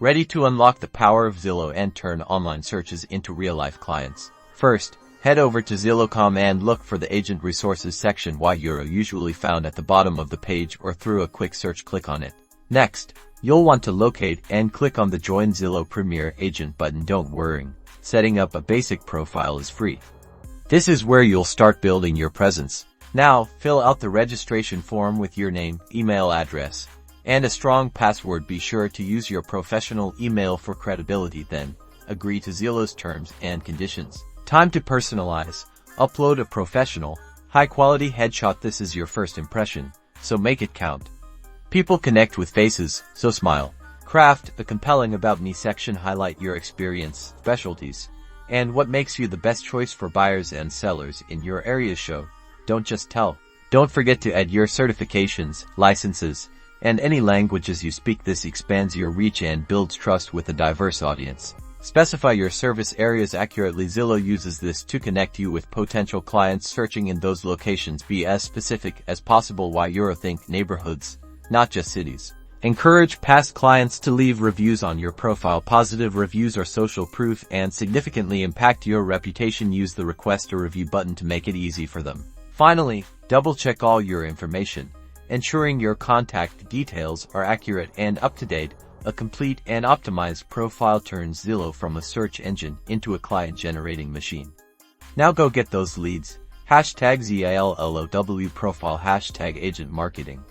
Ready to unlock the power of Zillow and turn online searches into real-life clients? First, head over to Zillow.com and look for the Agent Resources section. You're usually found at the bottom of the page or through a quick search. Click on it. Next, you'll want to locate and click on the Join Zillow Premier Agent button. Don't worry, setting up a basic profile is free. This is where you'll start building your presence. Now, fill out the registration form with your name, email address, and a strong password. Be sure to use your professional email for credibility. Then, agree to Zillow's terms and conditions. Time to personalize. Upload a professional, high-quality headshot. This is your first impression, so make it count. People connect with faces, so smile. Craft a compelling About Me section. Highlight your experience, specialties, and what makes you the best choice for buyers and sellers in your area. Show, don't just tell. Don't forget to add your certifications, licenses, and any languages you speak. This expands your reach and builds trust with a diverse audience. Specify your service areas accurately. Zillow uses this to connect you with potential clients searching in those locations. Be as specific as possible. Think neighborhoods, not just cities. Encourage past clients to leave reviews on your profile. Positive reviews are social proof and significantly impact your reputation. Use the Request a Review button to make it easy for them. Finally, double-check all your information, ensuring your contact details are accurate and up-to-date. A complete and optimized profile turns Zillow from a search engine into a client-generating machine. Now go get those leads. #ZILLOW profile #agent marketing.